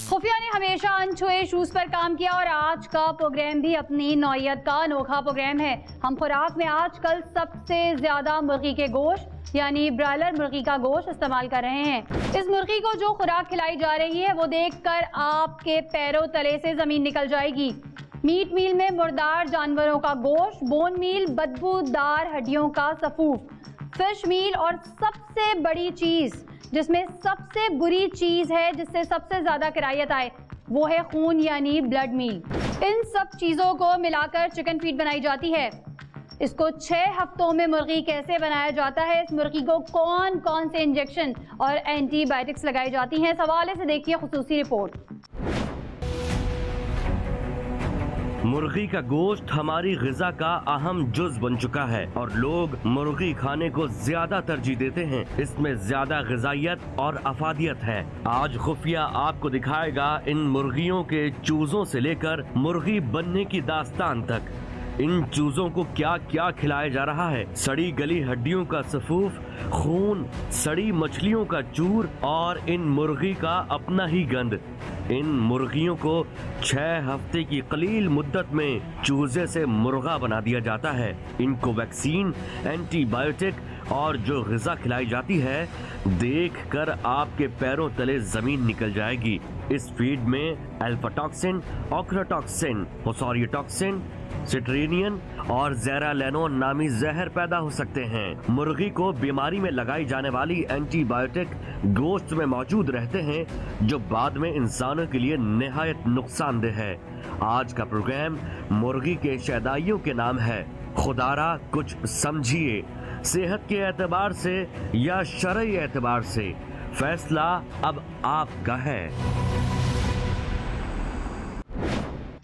खुफिया ने हमेशा अनछुए इशूज पर काम किया और आज का प्रोग्राम भी अपनी नौयत का अनोखा प्रोग्राम है। हम खुराक में आजकल सबसे ज्यादा मुर्गी के गोश्त यानी ब्रायलर मुर्गी का गोश्त इस्तेमाल कर रहे हैं। इस मुर्गी को जो खुराक खिलाई जा रही है वो देखकर आपके पैरों तले से जमीन निकल जाएगी। मीट मील में मुर्दार जानवरों का गोश्त, बोन मील बदबूदार हड्डियों का सफूफ, फिश मील और सबसे बड़ी चीज जिसमें सबसे बुरी चीज है जिससे सबसे ज्यादा किरायत आए वो है खून यानी ब्लड मील। इन सब चीजों को मिलाकर चिकन फीड बनाई जाती है। इसको 6 हफ्तों में मुर्गी कैसे बनाया जाता है, इस मुर्गी को कौन कौन से इंजेक्शन और एंटीबायोटिक्स लगाई जाती हैं, इस हवाले से देखिए खुसूसी रिपोर्ट। मुर्गी का गोश्त हमारी ग़िज़ा का अहम जुज बन चुका है और लोग मुर्गी खाने को ज्यादा तरजीह देते हैं। इसमें ज्यादा ग़िज़ाइयत और अफादियत है। आज खुफिया आपको दिखाएगा इन मुर्गियों के चूजों से लेकर मुर्गी बनने की दास्तान तक। इन चूजों को क्या क्या खिलाया जा रहा है। सड़ी गली हड्डियों का सफूफ, खून, सड़ी मछलियों का चूर और इन मुर्गी का अपना ही गंद। इन मुर्गियों को 6 हफ्ते की कलील मुद्दत में चूजे से मुर्गा बना दिया जाता है। इनको वैक्सीन, एंटीबायोटिक और जो ग़िज़ा खिलाई जाती है देखकर आपके पैरों तले जमीन निकल जाएगी। इस फीड में अल्फाटॉक्सिन, ऑक्राटॉक्सिन, ओसोरियोटॉक्सिन, सिट्रेनियन और ज़ेरालेनोन नामी जहर पैदा हो सकते हैं। मुर्गी को बीमारी में लगाई जाने वाली एंटीबायोटिक गोश्त में मौजूद रहते हैं जो बाद में इंसानों के लिए निहायत नुकसानदेह है। आज का प्रोग्राम मुर्गी के शैदाइयों के नाम है। खुदारा कुछ समझिए। सेहत के एतबार से या शरई एतबार से फैसला अब आपका है।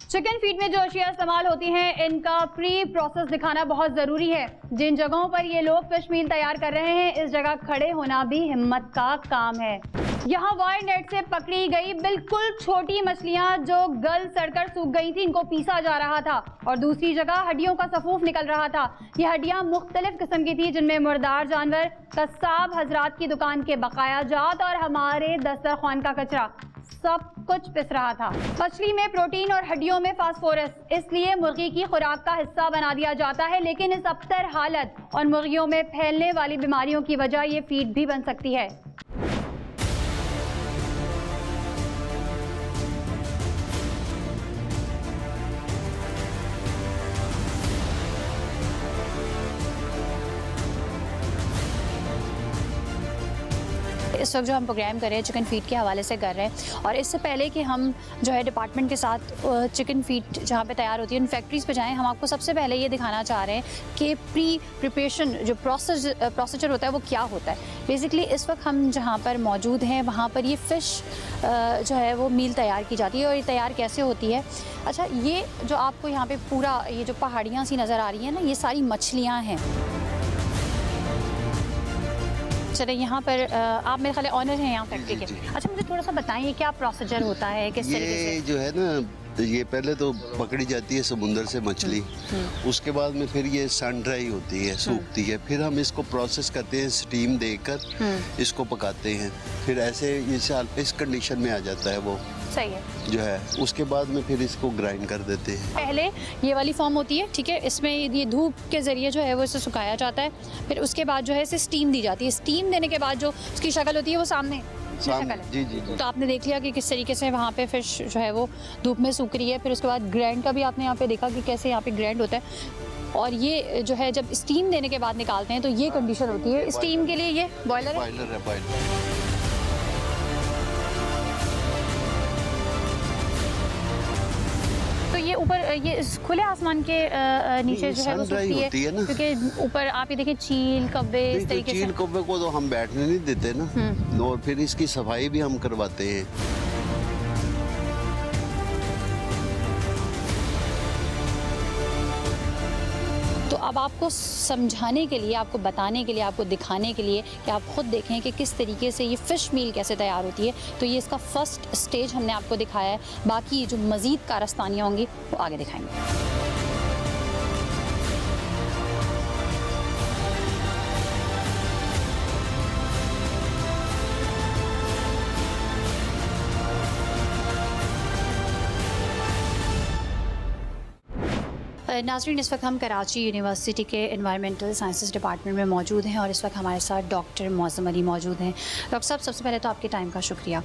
चिकन फीड में जो अशिया इस्तेमाल होती हैं इनका प्री प्रोसेस दिखाना बहुत ज़रूरी है। जिन जगहों पर ये लोग फिश मील तैयार कर रहे हैं इस जगह खड़े होना भी हिम्मत का काम है। यहाँ वायर नेट से पकड़ी गई बिल्कुल छोटी मछलियाँ जो गल सड़कर सूख गई थी इनको पीसा जा रहा था और दूसरी जगह हड्डियों का सफूफ निकल रहा था। ये हड्डियाँ मुख्तलिफ किस्म की थी जिनमें मुर्दार जानवर, कस्साब हजरात की दुकान के बकाया जात और हमारे दस्तरखान का कचरा सब कुछ पिस रहा था। मछली में प्रोटीन और हड्डियों में फास्फोरस, इसलिए मुर्गी की खुराक का हिस्सा बना दिया जाता है। लेकिन इस अबतर हालत और मुर्गियों में फैलने वाली बीमारियों की वजह ये फीड भी बन सकती है। इस वक्त जो हम प्रोग्राम कर रहे हैं चिकन फीड के हवाले से कर रहे हैं और इससे पहले कि हम जो है डिपार्टमेंट के साथ चिकन फीड जहाँ पे तैयार होती है उन फैक्ट्रीज़ पे जाएं, हम आपको सबसे पहले ये दिखाना चाह रहे हैं कि प्री प्रिपरेशन जो प्रोसीजर होता है वो क्या होता है। बेसिकली इस वक्त हम जहाँ पर मौजूद हैं वहाँ पर ये फ़िश जो है वो मील तैयार की जाती है और ये तैयार कैसे होती है। अच्छा, ये जो आपको यहाँ पर पूरा ये जो पहाड़ियाँ सी नज़र आ रही हैं ना, ये सारी मछलियाँ हैं। चले यहाँ पर आप मेरे ख्याल ऑनर हैं यहाँ फैक्ट्री के। अच्छा, मुझे थोड़ा सा बताइए क्या प्रोसीजर होता है, किस तरीके से? ये जो है ना, ये पहले तो पकड़ी जाती है समुंदर से मछली, उसके बाद में फिर ये सन ड्राई होती है, सूखती है, फिर हम इसको प्रोसेस करते हैं, स्टीम देकर इसको पकाते हैं, फिर ऐसे इस कंडीशन में आ जाता है वो सही है जो है। उसके बाद में फिर इसको ग्राइंड कर देते हैं। पहले ये वाली फॉर्म होती है, ठीक है, इसमें ये धूप के ज़रिए जो है वो इसे सुखाया जाता है, फिर उसके बाद जो है इसे स्टीम दी जाती है। स्टीम देने के बाद जो उसकी शक्ल होती है वो सामने शक्ल है। जी जी जी। तो आपने देख लिया कि किस तरीके से वहाँ पे फिश जो है वो धूप में सूख रही है। फिर उसके बाद ग्राइंड का भी आपने यहाँ पे देखा कि कैसे यहाँ पे ग्राइंड होता है और ये जो है जब स्टीम देने के बाद निकालते हैं तो ये कंडीशन होती है। स्टीम के लिए ये बॉयलर है। तो ये ऊपर ये खुले आसमान के नीचे जो है वो सूखती है क्योंकि ऊपर आप ये देखिए चील कब्बे इस तरीके से। चील कब्बे को तो हम बैठने नहीं देते ना, और फिर इसकी सफाई भी हम करवाते हैं। तो अब आपको समझाने के लिए, आपको बताने के लिए, आपको दिखाने के लिए कि आप खुद देखें कि किस तरीके से ये फ़िश मील कैसे तैयार होती है, तो ये इसका फर्स्ट स्टेज हमने आपको दिखाया है। बाकी जो मज़ीद कारस्तानियाँ होंगी वो आगे दिखाएंगे। नाज़रीन, इस वक्त हम कराची यूनिवर्सिटी के एनवायरमेंटल साइंसेस डिपार्टमेंट में मौजूद हैं और इस वक्त हमारे साथ डॉक्टर मौज़म अली मौजूद हैं। डॉक्टर साहब, सबसे पहले तो आपके टाइम का शुक्रिया।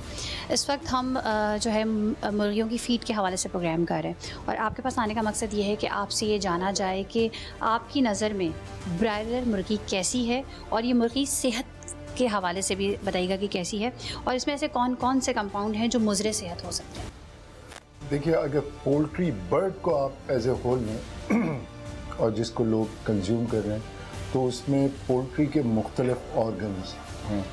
इस वक्त हम जो है मुर्गियों की फ़ीड के हवाले से प्रोग्राम कर रहे हैं और आपके पास आने का मकसद ये है कि आपसे ये जाना जाए कि आपकी नज़र में ब्रायलर मुर्गी कैसी है और ये मुर्गी सेहत के हवाले से भी बताइएगा कि कैसी है और इसमें ऐसे कौन कौन से कंपाउंड हैं जो मुज़र सेहत हो सकते हैं। देखिए, अगर पोल्ट्री बर्ड को आप एज ए होल में और जिसको लोग कंज्यूम कर रहे हैं तो उसमें पोल्ट्री के मुख्तलिफ ऑर्गन्स हैं।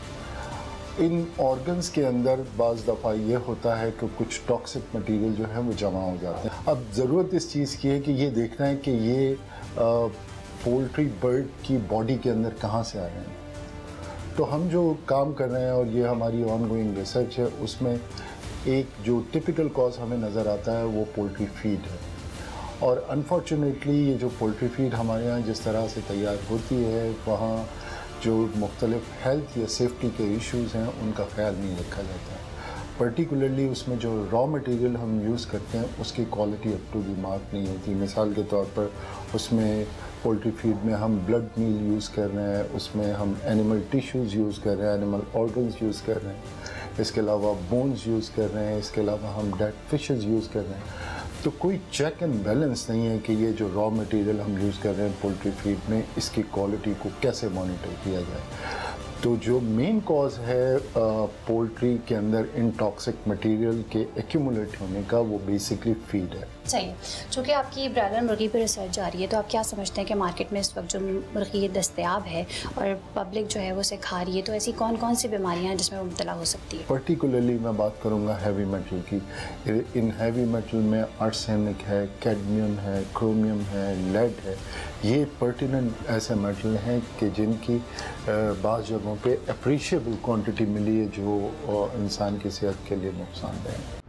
इन ऑर्गन्स के अंदर बाज़ दफ़ा ये होता है कि कुछ टॉक्सिक मटेरियल जो है वो जमा हो जाते हैं। अब ज़रूरत इस चीज़ की है कि ये देखना है कि ये पोल्ट्री बर्ड की बॉडी के अंदर कहाँ से आ रहे हैं। तो हम जो काम कर रहे हैं और ये हमारी ऑनगोइंग रिसर्च है, उसमें एक जो टिपिकल कॉज हमें नज़र आता है वो पोल्ट्री फीड है। और अनफॉर्चुनेटली ये जो पोल्ट्री फीड हमारे यहाँ जिस तरह से तैयार होती है, वहाँ जो मुख्तलिफ हेल्थ या सेफ्टी के इश्यूज़ हैं उनका ख्याल नहीं रखा जाता है। पर्टिकुलरली उसमें जो रॉ मटेरियल हम यूज़ करते हैं उसकी quality up to the mark नहीं होती। मिसाल के तौर पर उसमें पोल्ट्री फीड में हम ब्लड मील यूज़ कर रहे हैं, उसमें हम एनिमल टिश्यूज़ यूज़ कर रहे हैं, एनिमल ऑर्गन्स यूज़ कर रहे हैं, इसके अलावा बोन्स यूज़ कर रहे हैं, इसके अलावा हम डेड फिशेस यूज़ कर रहे हैं। तो कोई चेक एंड बैलेंस नहीं है कि ये जो रॉ मटेरियल हम यूज़ कर रहे हैं पोल्ट्री फीड में, इसकी क्वालिटी को कैसे मॉनिटर किया जाए। तो जो मेन कॉज है पोल्ट्री के अंदर इन टॉक्सिक मटेरियल के एक्यूमुलेट होने का, वो बेसिकली फीड है। सही है। चूँकि आपकी ब्रायलर मुर्गी पर रिसर्च जारी है तो आप क्या समझते हैं कि मार्केट में इस वक्त जो मुर्गी दस्तयाब है और पब्लिक जो है वो उसे खा रही है, तो ऐसी कौन कौन सी बीमारियां हैं जिसमें वो मुब्तला हो सकती है? पर्टिकुलरली मैं बात करूंगा हैवी मेटल की। इन हैवी मेटल में आर्सेनिक है, कैडमियम है, क्रोमियम है, लेड है। ये पर्टिनेंट ऐसे मेटल हैं कि जिनकी बाज़ जगहों पे अप्रिशिएबल क्वांटिटी मिली है जो इंसान की सेहत के लिए नुकसानदेह है।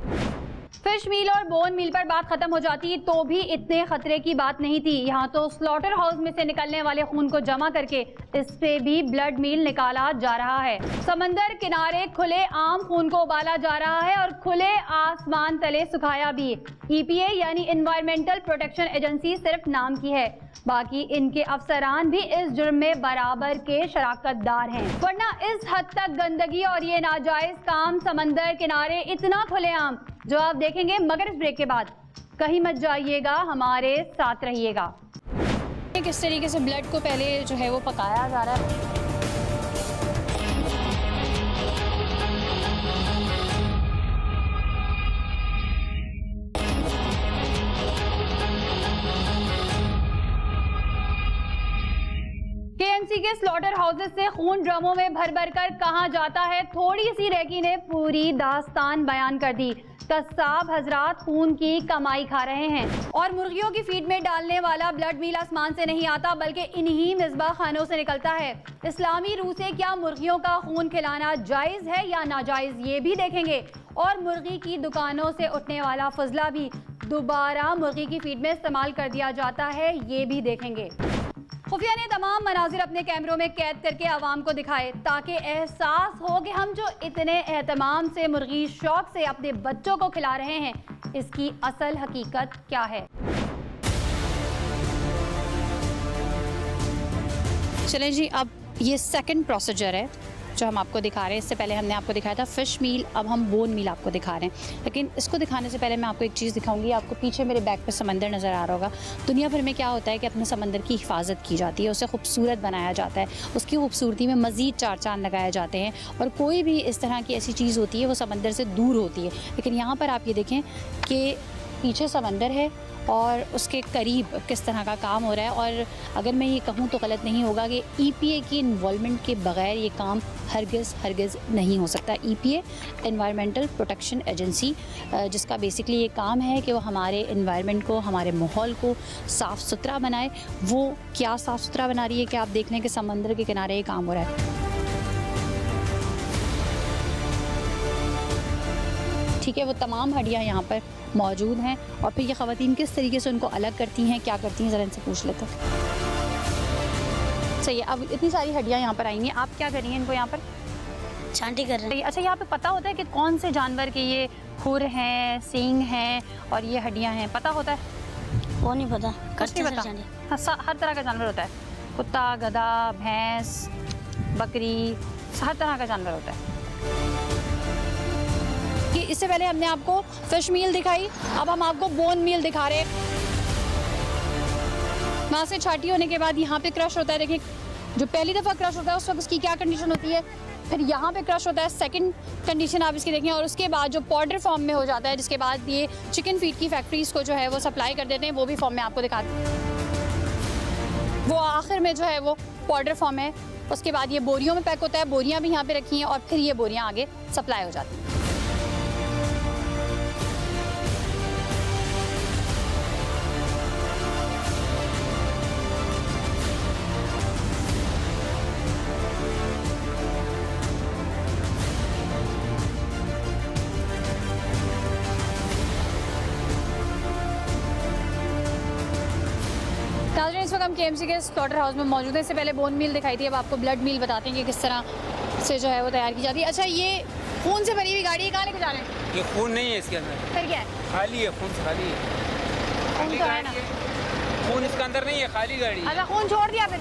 फिश मील और बोन मील पर बात खत्म हो जाती तो भी इतने खतरे की बात नहीं थी। यहाँ तो स्लॉटर हाउस में से निकलने वाले खून को जमा करके इस पे भी ब्लड मील निकाला जा रहा है। समंदर किनारे खुले आम खून को उबाला जा रहा है और खुले आसमान तले सुखाया भी। EPA यानी इन्वायरमेंटल प्रोटेक्शन एजेंसी सिर्फ नाम की है, बाकी इनके अफसरान भी इस जुर्म में बराबर के शराकतदार हैं। वरना इस हद तक गंदगी और ये नाजायज काम समंदर किनारे इतना खुलेआम जो आप देखेंगे, मगर इस ब्रेक के बाद कहीं मत जाइएगा, हमारे साथ रहिएगा। किस तरीके से ब्लड को पहले जो है वो पकाया जा रहा है। KMC के स्लॉटर हाउसेस से खून ड्रमों में भर भर कर कहां जाता है, थोड़ी सी रेकी ने पूरी दास्तान बयान कर दी। कस्साब हजरात खून की कमाई खा रहे हैं और मुर्गियों की फीड में डालने वाला ब्लड मील आसमान से नहीं आता बल्कि इन्हीं मिसबाह खानों से निकलता है। इस्लामी रूह से क्या मुर्गियों का खून खिलाना जायज़ है या नाजायज़, ये भी देखेंगे और मुर्गी की दुकानों से उठने वाला फजला भी दोबारा मुर्गी की फीड में इस्तेमाल कर दिया जाता है, ये भी देखेंगे। खुफिया ने तमाम मनाजिर अपने कैमरों में कैद करके आवाम को दिखाए ताकि एहसास हो कि हम जो इतने एहतमाम से मुर्गी शौक से अपने बच्चों को खिला रहे हैं, इसकी असल हकीकत क्या है। चलें जी, अब ये सेकंड प्रोसीजर है जो हम आपको दिखा रहे हैं। इससे पहले हमने आपको दिखाया था फिश मील, अब हम बोन मील आपको दिखा रहे हैं। लेकिन इसको दिखाने से पहले मैं आपको एक चीज़ दिखाऊंगी। आपको पीछे मेरे बैक पे समंदर नज़र आ रहा होगा। दुनिया भर में क्या होता है कि अपने समंदर की हिफाजत की जाती है, उसे खूबसूरत बनाया जाता है, उसकी खूबसूरती में मज़ीद चार चांद लगाए जाते हैं और कोई भी इस तरह की ऐसी चीज़ होती है वो समंदर से दूर होती है। लेकिन यहाँ पर आप ये देखें कि पीछे समंदर है और उसके करीब किस तरह का काम हो रहा है। और अगर मैं ये कहूँ तो गलत नहीं होगा कि EPA की इन्वॉल्वमेंट के बगैर ये काम हरगिज़ नहीं हो सकता। EPA एनवायरमेंटल प्रोटेक्शन एजेंसी, जिसका बेसिकली ये काम है कि वो हमारे इन्वायरमेंट को, हमारे माहौल को साफ़ सुथरा बनाए। वो क्या साफ़ सुथरा बना रही है कि आप देख लें कि समंदर के किनारे ये काम हो रहा है। ठीक है, वो तमाम हड्डियाँ यहाँ पर मौजूद हैं और फिर ये ख़वातीन किस तरीके से उनको अलग करती हैं, क्या करती हैं, ज़रा इनसे पूछ लेते हैं। सही है, अब इतनी सारी हड्डियाँ यहाँ पर आई हैं, आप क्या कर रही हैं इनको यहाँ पर? छांटी कर रहे हैं। अच्छा, यहाँ पे पता होता है कि कौन से जानवर के ये खुर हैं, सींग हैं और ये हड्डियाँ हैं, पता होता है? वो नहीं पता कुछ करते नहीं सर पता। चांटी। हाँ, हर तरह का जानवर होता है, कुत्ता, गधा, भैंस, बकरी, हर तरह का जानवर होता है। कि इससे पहले हमने आपको फिश मील दिखाई, अब हम आपको बोन मील दिखा रहे हैं। वहाँ से छाटी होने के बाद यहाँ पे क्रश होता है। देखिए, जो पहली दफ़ा क्रश होता है उस वक्त उसकी क्या कंडीशन होती है, फिर यहाँ पे क्रश होता है, सेकंड कंडीशन आप इसकी देखें, और उसके बाद जो पाउडर फॉर्म में हो जाता है, जिसके बाद ये चिकन फीड की फैक्ट्रीज़ को जो है वो सप्लाई कर देते हैं, वो भी फॉर्म में आपको दिखाते हैं। वो आखिर में जो है वो पाउडर फॉर्म है, उसके बाद ये बोरियों में पैक होता है, बोरियाँ भी यहाँ पे रखी हैं और फिर ये बोरियाँ आगे सप्लाई हो जाती हैं। नाज़रीन, इस वक्त हम KMC के स्लॉटर हाउस में मौजूद हैं। इससे पहले बोन मील दिखाई थी, अब आपको ब्लड मील बताते हैं कि किस तरह से जो है वो तैयार की जाती है। अच्छा, ये खून से भरी हुई गाड़ी है, कहाँ लेके जा रहे हैं? ये खून नहीं है इसके अंदर, फिर क्या है? खाली है, खून से खाली है। खून तो है ना? खून इसके अंदर नहीं है, खाली गाड़ी है। अच्छा, खून छोड़ दिया फिर?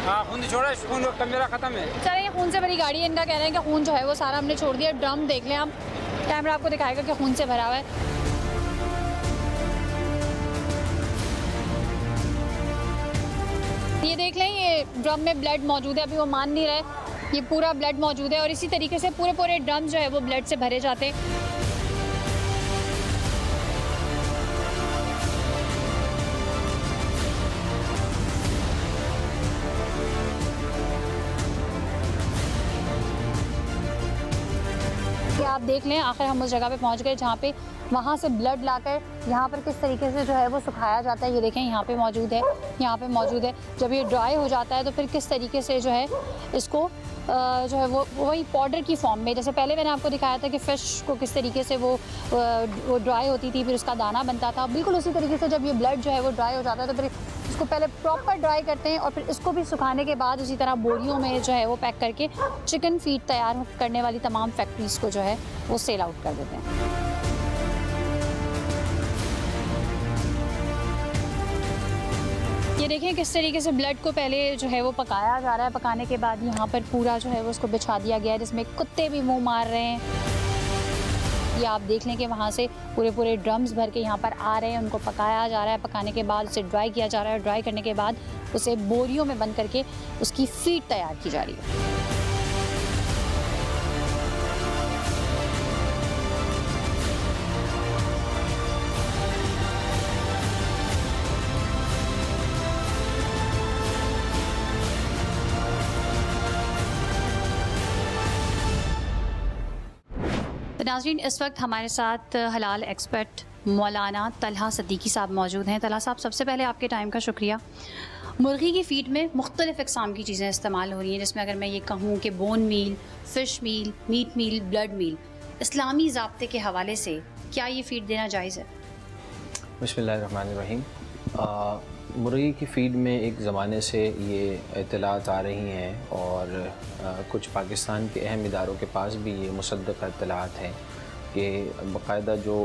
हाँ, खून छोड़ा, खून का मेरा खत्म है। चलिए, ये खून से भरी गाड़ी है, इनका कह रहे हैं कि खून जो है वो सारा हमने छोड़ दिया। ड्रम देख लें आप, कैमरा आपको दिखाएगा कि खून से भरा हुआ है। ये देख लें, ये ड्रम में ब्लड मौजूद है, अभी वो मान नहीं रहे, ये पूरा ब्लड मौजूद है और इसी तरीके से पूरे पूरे ड्रम जो है वो ब्लड से भरे जाते हैं। कि आप देख लें, आखिर हम उस जगह पे पहुंच गए जहाँ पे वहाँ से ब्लड लाकर यहाँ पर किस तरीके से जो है वो सुखाया जाता है। ये देखें, यहाँ पे मौजूद है, यहाँ पे मौजूद है। जब ये ड्राई हो जाता है तो फिर किस तरीके से जो है इसको जो है वो वही पाउडर की फॉर्म में, जैसे पहले मैंने आपको दिखाया था कि फ़िश को किस तरीके से वो ड्राई होती थी, फिर उसका दाना बनता था, बिल्कुल उसी तरीके से जब ये ब्लड जो है वो ड्राई हो जाता है तो फिर इसको पहले प्रॉपर ड्राई करते हैं और फिर इसको भी सुखाने के बाद उसी तरह बोरियों में जो है वो पैक करके चिकन फीड तैयार करने वाली तमाम फैक्ट्रीज़ को जो है वो सेल आउट कर देते हैं। ये देखें किस तरीके से ब्लड को पहले जो है वो पकाया जा रहा है, पकाने के बाद यहाँ पर पूरा जो है वो उसको बिछा दिया गया है, जिसमें कुत्ते भी मुंह मार रहे हैं। ये आप देख लें कि वहाँ से पूरे पूरे ड्रम्स भर के यहाँ पर आ रहे हैं, उनको पकाया जा रहा है, पकाने के बाद उसे ड्राई किया जा रहा है, ड्राई करने के बाद उसे बोरियों में बंद करके उसकी फीड तैयार की जा रही है। नाज़रीन, इस वक्त हमारे साथ हलाल एक्सपर्ट मौलाना तलहा सिद्दीकी साहब मौजूद हैं। तलहा साहब, सबसे पहले आपके टाइम का शुक्रिया। मुर्गी की फ़ीड में मुख्तलिफ़ इक़साम की चीज़ें इस्तेमाल हो रही हैं, जिसमें अगर मैं ये कहूँ कि बोन मील, फ़िश मील, मीट मील, ब्लड मील, इस्लामी ज़ाब्ते के हवाले से क्या ये फ़ीड देना जायज़ है? बिस्मिल्लाहिर्रहमानिर्रहीम। मुर्गी की फ़ीड में एक ज़माने से ये इत्तलात आ रही हैं और कुछ पाकिस्तान के अहम इदारों के पास भी ये मुसद्दक़ इत्तलात हैं कि बाकायदा जो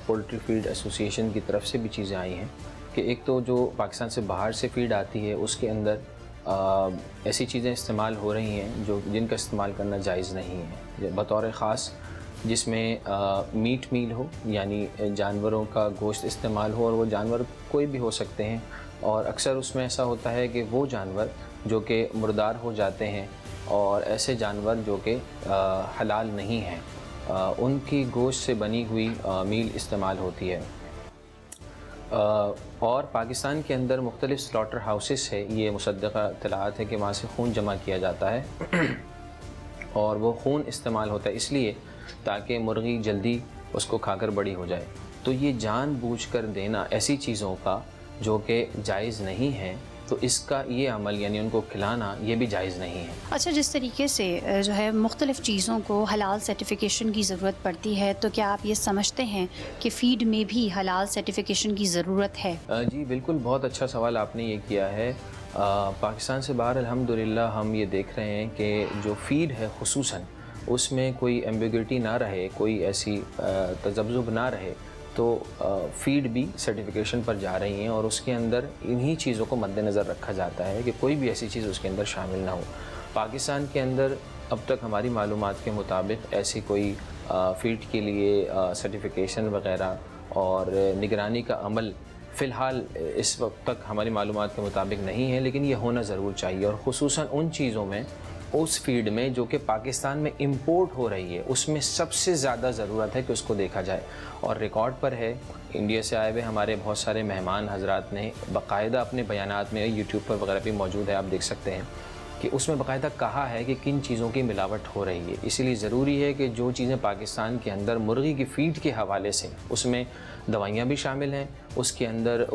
पोल्ट्री फ़ीड एसोसिएशन की तरफ से भी चीज़ें आई हैं कि एक तो जो पाकिस्तान से बाहर से फ़ीड आती है उसके अंदर ऐसी चीज़ें इस्तेमाल हो रही हैं जो जिनका इस्तेमाल करना जायज़ नहीं है, बतौर ख़ास जिसमें मीट मील हो, यानी जानवरों का गोश्त इस्तेमाल हो, और वो जानवर कोई भी हो सकते हैं, और अक्सर उसमें ऐसा होता है कि वो जानवर जो कि मुर्दार हो जाते हैं और ऐसे जानवर जो कि हलाल नहीं हैं, उनकी गोश्त से बनी हुई मील इस्तेमाल होती है। और पाकिस्तान के अंदर मुख्तलिफ़ स्लॉटर हाउसेस है, ये मुसद्दक़ा इत्तलात है कि वहाँ से खून जमा किया जाता है और वो खून इस्तेमाल होता है इसलिए ताकि मुर्गी जल्दी उसको खाकर बड़ी हो जाए। तो ये जानबूझकर देना ऐसी चीज़ों का जो कि जायज़ नहीं है, तो इसका ये अमल यानी उनको खिलाना ये भी जायज़ नहीं है। अच्छा, जिस तरीके से जो है मुख्तलिफ़ चीज़ों को हलाल सर्टिफिकेशन की ज़रूरत पड़ती है, तो क्या आप ये समझते हैं कि फ़ीड में भी हलाल सर्टिफिकेशन की ज़रूरत है? जी बिल्कुल, बहुत अच्छा सवाल आपने ये किया है। पाकिस्तान से बाहर अल्हम्दुलिल्लाह हम ये देख रहे हैं कि जो फ़ीड है खुसूसन उसमें कोई एम्बिग्यूटी ना रहे, कोई ऐसी तज़ब्ज़ुब ना रहे, तो फीड भी सर्टिफिकेशन पर जा रही हैं और उसके अंदर इन्हीं चीज़ों को मद्देनज़र रखा जाता है कि कोई भी ऐसी चीज़ उसके अंदर शामिल ना हो। पाकिस्तान के अंदर अब तक हमारी मालूमात के मुताबिक ऐसी कोई फीड के लिए सर्टिफिकेशन वग़ैरह और निगरानी का अमल फ़िलहाल इस वक्त तक हमारी मालूमात के मुताबिक नहीं है, लेकिन ये होना ज़रूर चाहिए। और ख़ुसूसन उन चीज़ों में, उस फीड में जो कि पाकिस्तान में इंपोर्ट हो रही है, उसमें सबसे ज़्यादा ज़रूरत है कि उसको देखा जाए। और रिकॉर्ड पर है, इंडिया से आए हुए हमारे बहुत सारे मेहमान हजरात ने बाकायदा अपने बयानात में, यूट्यूब पर वगैरह भी मौजूद है, आप देख सकते हैं कि उसमें बाकायदा कहा है कि किन चीज़ों की मिलावट हो रही है। इसीलिए ज़रूरी है कि जो चीज़ें पाकिस्तान के अंदर मुर्गी की फ़ीड के हवाले से, उसमें दवाइयाँ भी शामिल हैं, उसके अंदर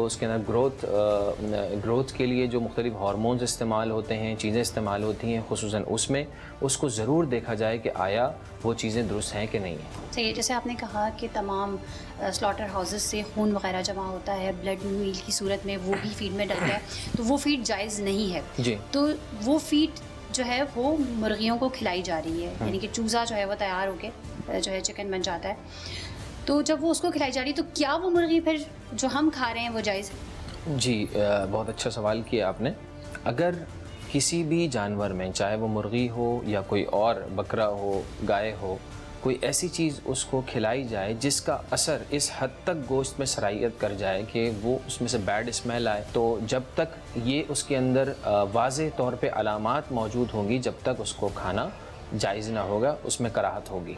ग्रोथ के लिए जो मुख्तलिफ हार्मोन्स इस्तेमाल होते हैं, चीज़ें इस्तेमाल होती हैं, खुसूसन उसमें उसको ज़रूर देखा जाए कि आया वो चीज़ें दुरुस्त हैं कि नहीं हैं। सही है, जैसे आपने कहा कि तमाम स्लॉटर हाउसेस से खून वगैरह जमा होता है, ब्लड मील की सूरत में, वो भी फीड में डलता है, तो वो फीड जायज़ नहीं है जी। तो वो फीड जो है वो मुर्गियों को खिलाई जा रही है, यानी कि चूज़ा जो है वो तैयार होके जो है चिकन बन जाता है। तो जब वो उसको खिलाई जा रही है तो क्या वो मुर्गी फिर जो हम खा रहे हैं वो जायज़ है? जी, बहुत अच्छा सवाल किया आपने। अगर किसी भी जानवर में, चाहे वो मुर्गी हो या कोई और बकरा हो, गाय हो, कोई ऐसी चीज़ उसको खिलाई जाए जिसका असर इस हद तक गोश्त में सराहियत कर जाए कि वो उसमें से बैड स्मेल आए, तो जब तक ये उसके अंदर वाज़े तौर पे अलामात मौजूद होंगी, जब तक उसको खाना जायज़ ना होगा, उसमें कराहत होगी।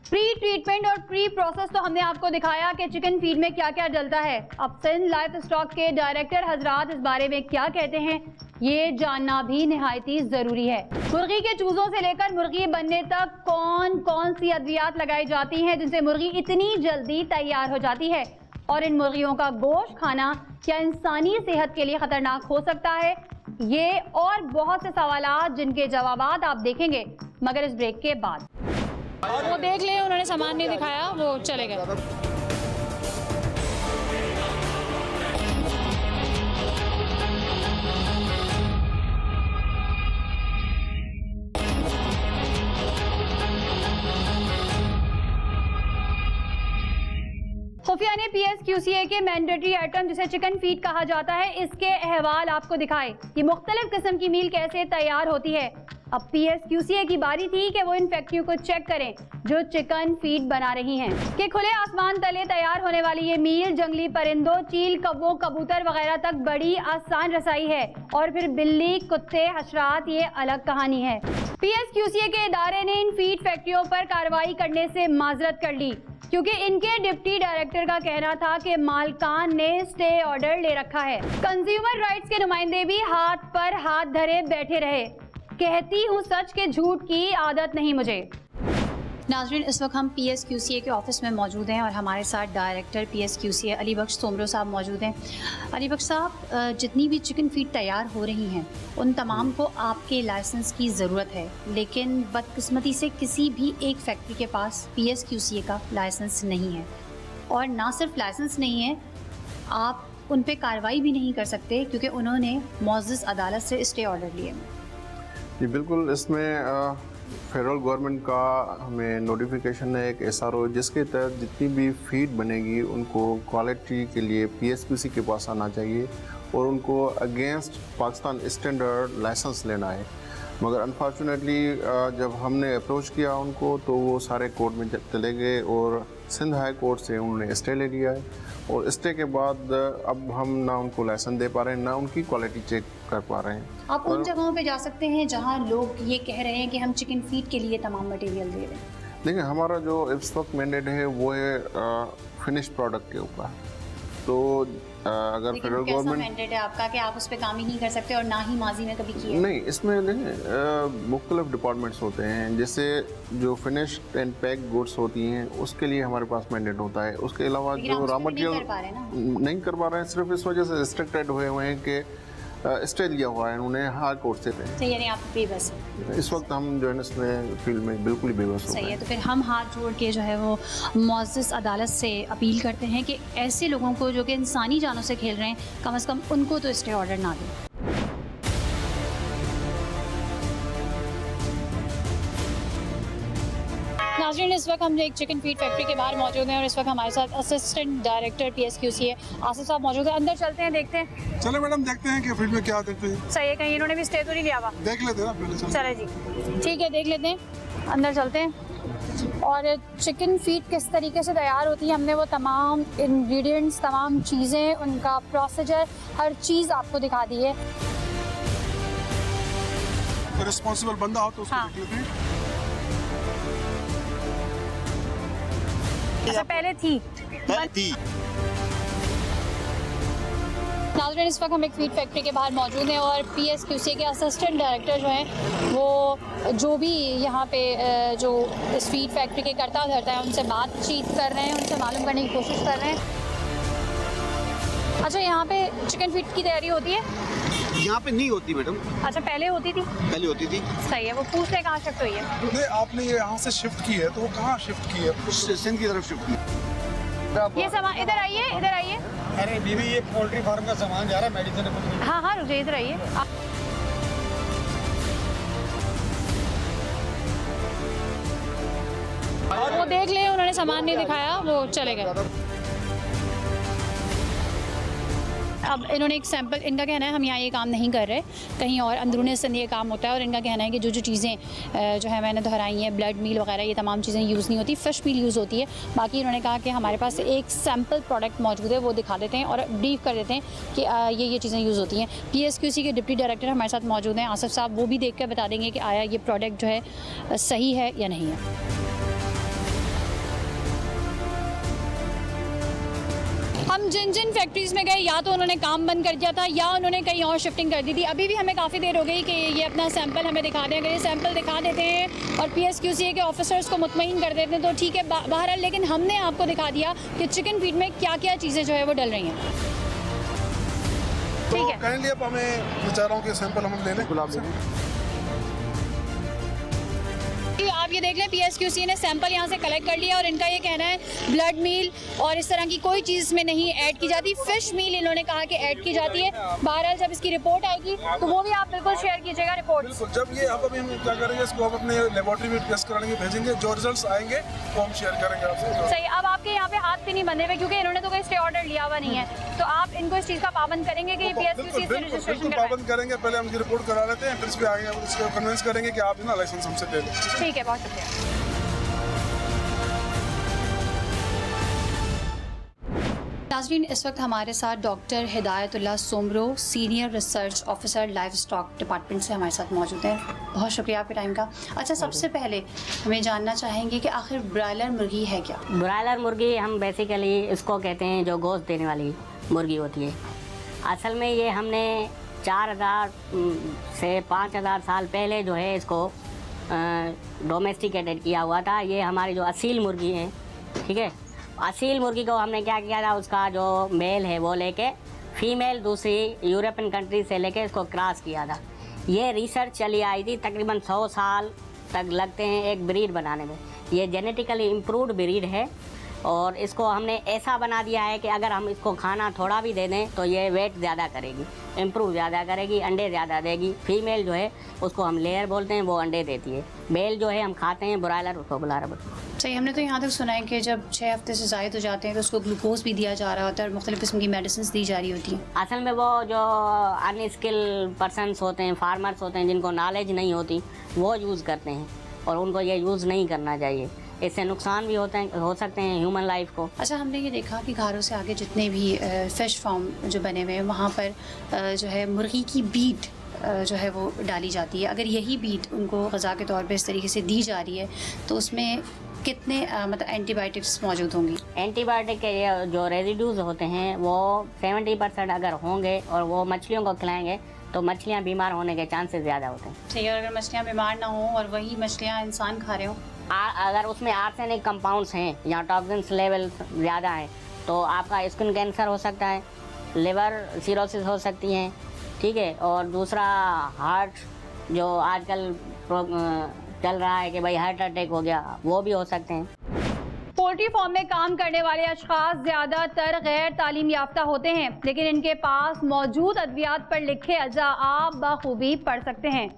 प्री ट्रीटमेंट और प्री प्रोसेस तो हमने आपको दिखाया कि चिकन फीड में क्या क्या डलता है। अब सिंध लाइफ स्टॉक के डायरेक्टर हजरात इस बारे में क्या कहते हैं, ये जानना भी निहायती जरूरी है। मुर्गी के चूजों से लेकर मुर्गी बनने तक कौन कौन सी अद्वियात लगाई जाती हैं जिनसे मुर्गी इतनी जल्दी तैयार हो जाती है, और इन मुर्गियों का गोश्त खाना क्या इंसानी सेहत के लिए खतरनाक हो सकता है, ये और बहुत से सवालात जिनके जवाबात आप देखेंगे मगर इस ब्रेक के बाद। वो देख लें, उन्होंने सामान नहीं दिखाया, वो चले गए। खुफिया ने PSQCA के मैंडेटरी आइटम जिसे चिकन फीड कहा जाता है, इसके अहवाल आपको दिखाए कि मुख्तलिफ किस्म की मील कैसे तैयार होती है। अब PSQCA की बारी थी कि वो इन फैक्ट्रियों को चेक करें जो चिकन फीड बना रही हैं कि खुले आसमान तले तैयार होने वाली ये मील जंगली परिंदों, चील, कौवों, कबूतर वगैरह तक बड़ी आसान रसाई है, और फिर बिल्ली, कुत्ते, हशरात, ये अलग कहानी है। PSQCA के इदारे ने इन फीड फैक्ट्रियों पर कार्रवाई करने से माजरत कर ली क्योंकि इनके डिप्टी डायरेक्टर का कहना था कि मालकान ने स्टे ऑर्डर ले रखा है। कंज्यूमर राइट्स के नुमाइंदे भी हाथ पर हाथ धरे बैठे रहे। कहती हूँ सच के झूठ की आदत नहीं मुझे। नाज़रीन, इस वक्त हम PSQCA के ऑफिस में मौजूद हैं और हमारे साथ डायरेक्टर PSQCA अली बख्श सोमरो साहब मौजूद हैं। अली बख्श साहब, जितनी भी चिकन फीड तैयार हो रही हैं उन तमाम को आपके लाइसेंस की ज़रूरत है, लेकिन बदकिस्मती से किसी भी एक फैक्ट्री के पास PSQCA का लाइसेंस नहीं है, और ना सिर्फ लाइसेंस नहीं है, आप उन पर कार्रवाई भी नहीं कर सकते क्योंकि उन्होंने मुअज़्ज़ज़ अदालत से स्टे ऑर्डर लिए। जी बिल्कुल, इसमें फेडरल गवर्नमेंट का हमें नोटिफिकेशन है, एक SRO, जिसके तहत जितनी भी फीड बनेगी उनको क्वालिटी के लिए PSQC के पास आना चाहिए और उनको अगेंस्ट पाकिस्तान स्टैंडर्ड लाइसेंस लेना है। मगर अनफॉर्चुनेटली जब हमने अप्रोच किया उनको तो वो सारे कोर्ट में चले गए और सिंध हाई कोर्ट से उन्होंने स्टे ले लिया है, और स्टे के बाद अब हम ना उनको लाइसेंस दे पा रहे हैं ना उनकी क्वालिटी चेक कर पा रहे हैं। आप उन जगहों पे जा सकते हैं जहां लोग ये कह रहे हैं कि हम चिकन फीड के लिए तमाम मटेरियल दे रहे हैं। देखिए, हमारा जो इस वक्त मैंडेट है वो है फिनिश प्रोडक्ट के ऊपर। तो अगर फेडरल गवर्नमेंट मैंडेट है आपका कि आप उस पर काम ही नहीं कर सकते और ना ही माजी में कभी किया? नहीं, इसमें देखिए मुख्तलिफ डिपार्टमेंट होते हैं, जैसे जो फिनिश एंड पैक गुड्स होती हैं उसके लिए हमारे पास मैंडेट होता है। उसके अलावा जो रॉ मटेरियल नहीं कर पा रहे हैं, सिर्फ इस वजह से रिस्ट्रिक्टेड हुए हैं कि स्टे लिया हुआ है उन्होंने हाई कोर्ट से पे। सही है, यानी आप बेबस हैं इस वक्त। हम जो है इसमें फील्ड में बिल्कुल ही बेबस हो गए। सही है, तो फिर हम हाथ जोड़ के जो है वो मुअज़्ज़ज़ अदालत से अपील करते हैं कि ऐसे लोगों को जो कि इंसानी जानों से खेल रहे हैं, कम से कम उनको तो स्टे ऑर्डर ना दें। नाज़रीन, इस वक्त हम एक चिकन फीड फैक्ट्री के बाहर मौजूद हैं और इस वक्त हमारे साथ असिस्टेंट डायरेक्टर PSQC है आसिफ साहब मौजूद है। अंदर चलते हैं, देखते हैं। चलो मैडम, देखते हैं कि फील्ड में क्या देखते हैं। सही है, कहीं इन्होंने भी स्टे तो नहीं लिया हुआ? देख लेते हैं ना पहले। चले जी, ठीक है, देख लेते हैं। अंदर चलते हैं और चिकन फीड किस तरीके से तैयार होती है, हमने वो तमाम इंग्रेडिएंट्स, तमाम चीज़ें, उनका प्रोसीजर, हर चीज़ आपको दिखा दी है। रिस्पॉन्सिबल बंदा हो तो उसको हाँ। देख लेते हैं। अच्छा, पहले थी। नाज़रीन, इस वक्त हम एक फीड फैक्ट्री के बाहर मौजूद हैं और PSQC के असिस्टेंट डायरेक्टर जो हैं वो जो भी यहाँ पे जो इस फीड फैक्ट्री के करता धरता है उनसे बातचीत कर रहे हैं, उनसे मालूम करने की कोशिश कर रहे हैं। अच्छा, यहाँ पे चिकन फीड की तैयारी होती है? यहाँ पे नहीं होती मैडम। अच्छा, पहले होती थी? पहले होती थी। सही है, वो पूछ ले कहाँ शिफ्ट हुई है? नहीं, आपने ये यहाँ से शिफ्ट की है तो वो कहाँ शिफ्ट की है? सिंध की तरफ शिफ्ट की। ये सामान इधर आइए, इधर आइए। अरे बीबी, ये पोल्ट्री फार्म का सामान जा रहा है, मेडिसिन। हाँ हाँ, रुक जाइए, इधर आइए। वो देख ले, उन्होंने सामान नहीं दिखाया, वो चले गए। अब इन्होंने एक सैंपल, इनका कहना है हम यहाँ ये काम नहीं कर रहे, कहीं और अंदरूनी सिंध ये काम होता है। और इनका कहना है कि जो जो चीज़ें जो है मैंने दोहराई हैं, ब्लड मील वगैरह, ये तमाम चीज़ें यूज़ नहीं होती, फ़िश मील यूज़ होती है। बाकी इन्होंने कहा कि हमारे पास एक सैंपल प्रोडक्ट मौजूद है, वो दिखा देते हैं और ब्रीफ कर देते हैं कि ये चीज़ें यूज़ होती हैं। PSQC के डिप्टी डायरेक्टर हमारे साथ मौजूद हैं आसिफ साहब, वो भी देख कर बता देंगे कि आया ये प्रोडक्ट जो है सही है या नहीं है। हम जिन जिन फैक्ट्रीज़ में गए, या तो उन्होंने काम बंद कर दिया था या उन्होंने कहीं और शिफ्टिंग कर दी थी। अभी भी हमें काफ़ी देर हो गई कि ये अपना सैंपल हमें दिखा दें। अगर ये सैंपल दिखा देते हैं और PSQC के ऑफिसर्स को मुतमईन कर देते हैं तो ठीक है, बहरहाल। लेकिन हमने आपको दिखा दिया कि चिकन फीड में क्या क्या चीज़ें जो है वो डल रही हैं। ठीक है, काइंडली अब हमें बेचारों के सैंपल हम ले लें। गुलाब से आप ये देख लें, PSQC ने सैंपल यहाँ से कलेक्ट कर लिया और इनका ये कहना है ब्लड मील और इस तरह की कोई चीज़ में नहीं ऐड की जाती। फ़िश मील इन्होंने कहा कि ऐड की जाती है। बहरहाल जब इसकी रिपोर्ट आएगी तो वो भी आप बिल्कुल शेयर कीजिएगा रिपोर्ट। बिल्कुल, जब ये अभी हम क्या करेंगे, इसको हम अपने लेबोरेटरी में टेस्ट कराएंगे, भेजेंगे, जो रिजल्ट्स आएंगे वो हम शेयर करेंगे आपसे। सही। अब आपके यहाँ पे हाथ भी नहीं बंधे हुए क्योंकि इन्होंने तो कोई स्टे ऑर्डर लिया हुआ नहीं है, तो आप इनको इस चीज़ का पाबंद करेंगे कि PSQC से रजिस्ट्रेशन कराएं? पाबंद करेंगे। पहले हम रिपोर्ट करा लेते हैं, फिर इस पे आगे उसको कन्विंस करेंगे कि आप ना लाइसेंस हमसे ले लें। ठीक है, बहुत शुक्रिया। नाज़रीन, इस वक्त हमारे साथ doctor Hidayatullah Soomro, senior research officer live stock department से हमारे साथ मौजूद हैं। बहुत शुक्रिया आपके टाइम का। अच्छा, सबसे पहले हमें जानना चाहेंगे कि आखिर ब्रायलर मुर्गी है क्या? ब्रायलर मुर्गी हम बेसिकली इसको कहते हैं जो गोश्त देने वाली मुर्गी होती है। असल में ये हमने 4000 से 5000 साल पहले जो है इसको डोमेस्टिकेटेड किया हुआ था। ये हमारी जो असील मुर्गी है, ठीक है, असील मुर्गी को हमने क्या किया था, उसका जो मेल है वो लेके फीमेल दूसरी यूरोपियन कंट्री से लेके इसको क्रॉस किया था। ये रिसर्च चली आई थी, तकरीबन 100 साल तक लगते हैं एक ब्रीड बनाने में। ये जेनेटिकली इम्प्रूव्ड ब्रीड है और इसको हमने ऐसा बना दिया है कि अगर हम इसको खाना थोड़ा भी दे दें तो ये वेट ज़्यादा करेगी, इम्प्रूव ज़्यादा करेगी, अंडे ज़्यादा देगी। फीमेल जो है उसको हम लेयर बोलते हैं, वो अंडे देती है। मेल जो है हम खाते हैं ब्रॉयलर, उसको ब्रॉयलर बोलते हैं। सही। हमने तो यहाँ तक सुना है कि जब 6 हफ्ते से ज़ायद हो जाते हैं तो उसको ग्लूकोज भी दिया जा रहा होता है और मुख्तलिफ़ किस्म की मेडिसिन दी जा रही होती हैं। असल में वो जो अनस्किल पर्सनस होते हैं, फार्मर्स होते हैं, जिनको नॉलेज नहीं होती, वो यूज़ करते हैं और उनको ये यूज़ नहीं करना चाहिए। इससे नुकसान भी हो सकते हैं ह्यूमन लाइफ को। अच्छा, हमने ये देखा कि घरों से आगे जितने भी फ़िश फार्म जो बने हुए हैं वहाँ पर जो है मुर्गी की बीट जो है वो डाली जाती है। अगर यही बीट उनको ग़िज़ा के तौर पे इस तरीके से दी जा रही है तो उसमें कितने मतलब एंटीबायोटिक्स मौजूद होंगी? एंटीबायोटिक के ये जो रेजिड्यूज़ होते हैं वो 70% अगर होंगे और वो मछलियों को खिलाएंगे तो मछलियाँ बीमार होने के चांसेस ज़्यादा होते हैं। ठीक है, और अगर मछलियाँ बीमार ना हों और वही मछलियाँ इंसान खा रहे हों, अगर उसमें आर्सेनिक कंपाउंड्स हैं या टॉक्सिन्स लेवल ज़्यादा है तो आपका स्किन कैंसर हो सकता है, लिवर सिरोसिस हो सकती हैं, ठीक है। और दूसरा हार्ट जो आजकल चल रहा है कि भाई हार्ट अटैक हो गया, वो भी हो सकते हैं। पोल्ट्री फार्म में काम करने वाले अशखास ज़्यादातर गैर तालीम याफ्ता होते हैं, लेकिन इनके पास मौजूद अद्वियात पर लिखे अज़ा आप बखूबी पढ़ सकते हैं।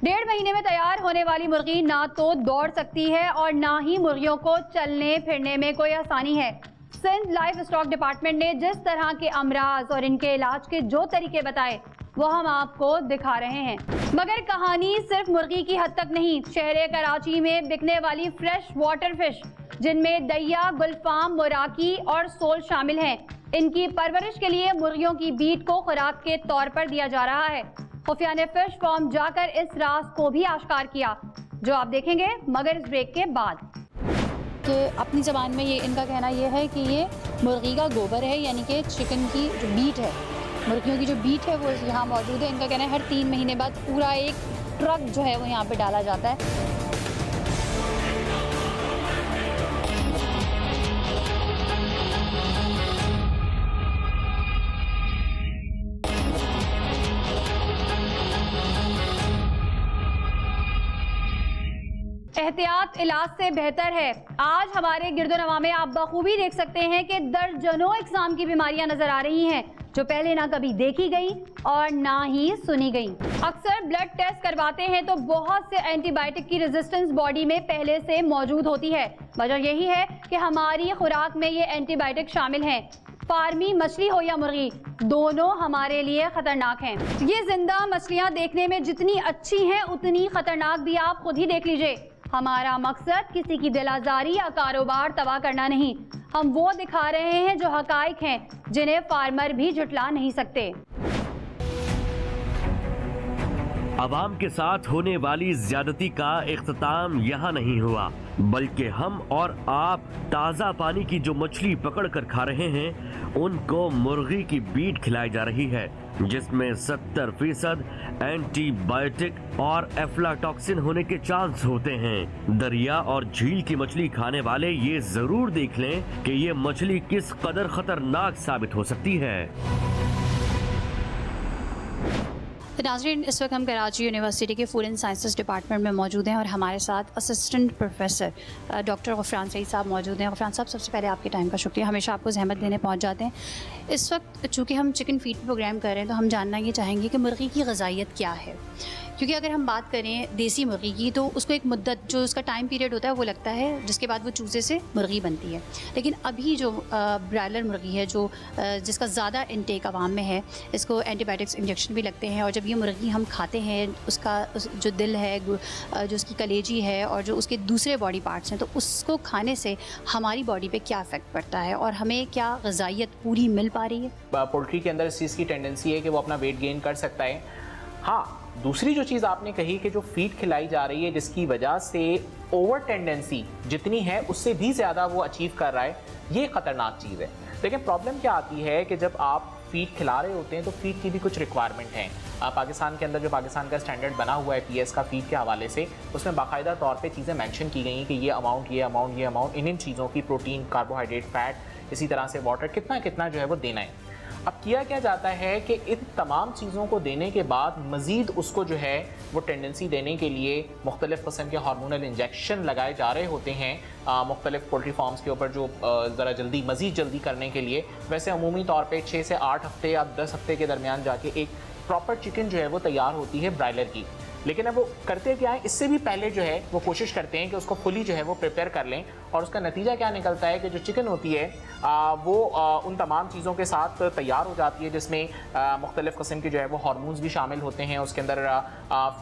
1.5 महीने में तैयार होने वाली मुर्गी ना तो दौड़ सकती है और ना ही मुर्गियों को चलने फिरने में कोई आसानी है। सिंध लाइफ स्टॉक डिपार्टमेंट ने जिस तरह के अमराज और इनके इलाज के जो तरीके बताए वो हम आपको दिखा रहे हैं। मगर कहानी सिर्फ मुर्गी की हद तक नहीं। शहर कराची में बिकने वाली फ्रेश वाटर फिश जिनमें दैया, गुलफाम, मुराकी और सोल शामिल हैं, इनकी परवरिश के लिए मुर्गियों की बीट को खुराक के तौर पर दिया जा रहा है। खुफिया ने फिश फार्म जाकर इस राज को भी आश्कार किया, जो आप देखेंगे मगर इस ब्रेक के बाद। कि अपनी ज़बान में ये इनका कहना ये है कि ये मुर्गी का गोबर है, यानी कि चिकन की जो बीट है, मुर्गियों की जो बीट है वो यहाँ मौजूद है। इनका कहना है हर 3 महीने बाद पूरा एक ट्रक जो है वो यहाँ पे डाला जाता है। एहतियात इलाज से बेहतर है। आज हमारे गिरदोनवा में आप बखूबी देख सकते हैं कि दर्जनों इकसाम की बीमारियां नजर आ रही हैं जो पहले ना कभी देखी गई और ना ही सुनी गई। अक्सर ब्लड टेस्ट करवाते हैं तो बहुत से एंटीबायोटिक की रेजिस्टेंस बॉडी में पहले से मौजूद होती है। वजह यही है कि हमारी खुराक में ये एंटीबायोटिक शामिल हैं। फार्मी मछली हो या मुर्गी, दोनों हमारे लिए खतरनाक हैं। ये जिंदा मछलियां देखने में जितनी अच्छी हैं उतनी खतरनाक भी आप खुद ही देख लीजिए। हमारा मकसद किसी की दिल आजारी या कारोबार तबाह करना नहीं, हम वो दिखा रहे हैं जो हकाइक हैं जिन्हें फार्मर भी झुटला नहीं सकते। अवाम के साथ होने वाली ज्यादती का इख्तिताम यहाँ नहीं हुआ, बल्कि हम और आप ताज़ा पानी की जो मछली पकड़ कर खा रहे हैं उनको मुर्गी की बीट खिलाई जा रही है, जिसमें 70% एंटीबायोटिक और एफ्लाटॉक्सिन होने के चांस होते हैं। दरिया और झील की मछली खाने वाले ये जरूर देख लें कि ये मछली किस कदर खतरनाक साबित हो सकती है। तो नाज़रीन, इस वक्त हम कराची यूनिवर्सिटी के फूड एंड साइंसेस डिपार्टमेंट में मौजूद हैं और हमारे साथ असिस्टेंट प्रोफेसर डॉक्टर गफरान सईद साहब मौजूद हैं। गफरान साहब, सबसे पहले आपके टाइम का शुक्रिया, हमेशा आपको जहमत देने पहुंच जाते हैं। इस वक्त चूँकि हम चिकन फीड प्रोग्राम कर रहे हैं तो हम जानना ये चाहेंगे कि मुर्गी की ग़िज़ाइयत क्या है, क्योंकि अगर हम बात करें देसी मुर्गी की तो उसको एक मुद्दत जो उसका टाइम पीरियड होता है वो लगता है, जिसके बाद वो चूज़े से मुर्गी बनती है। लेकिन अभी जो ब्रायलर मुर्गी है जो जिसका ज़्यादा इनटेक आवाम में है, इसको एंटीबायोटिक्स इंजेक्शन भी लगते हैं और जब ये मुर्गी हम खाते हैं उसका जो दिल है, जो उसकी कलेजी है और जो उसके दूसरे बॉडी पार्ट्स हैं, तो उसको खाने से हमारी बॉडी पे क्या इफ़ेक्ट पड़ता है और हमें क्या ग़िज़ाइयत पूरी मिल पा रही है? पोल्ट्री के अंदर इस चीज़ की टेंडेंसी है कि वो अपना वेट गेन कर सकता है। हाँ, दूसरी जो चीज़ आपने कही कि जो फीड खिलाई जा रही है जिसकी वजह से ओवर टेंडेंसी जितनी है उससे भी ज़्यादा वो अचीव कर रहा है, ये ख़तरनाक चीज़ है। लेकिन प्रॉब्लम क्या आती है कि जब आप फीड खिला रहे होते हैं तो फीड की भी कुछ रिक्वायरमेंट हैं। पाकिस्तान के अंदर जो पाकिस्तान का स्टैंडर्ड बना हुआ है पीएस का फीड के हवाले से, उसमें बाकायदा तौर पे चीज़ें मेंशन की गई हैं कि ये अमाउंट इन चीज़ों की, प्रोटीन, कार्बोहाइड्रेट, फैट, इसी तरह से वाटर, कितना कितना जो है वो देना है। अब किया क्या जाता है कि इन तमाम चीज़ों को देने के बाद मज़ीद उसको जो है वो टेंडेंसी देने के लिए मुख्तलिफ़ किस्म के हार्मोनल इंजेक्शन लगाए जा रहे होते हैं मुख्तलिफ़ पोल्ट्री फार्म्स के ऊपर, जो ज़रा जल्दी, मज़ीद जल्दी करने के लिए। वैसे अमूमी तौर पे 6 से 8 हफ्ते या 10 हफ्ते के दरमियान जाके एक प्रॉपर चिकन जो है वो तैयार होती है ब्रायलर की। लेकिन अब वो करते क्या है, इससे भी पहले जो है वो कोशिश करते हैं कि उसको फुली जो है वो प्रिपेयर कर लें, और उसका नतीजा क्या निकलता है कि जो चिकन होती है वो उन तमाम चीज़ों के साथ तैयार हो जाती है, जिसमें मुख्तलिफ़ किस्म के जो है वो हार्मोन्स भी शामिल होते हैं। उसके अंदर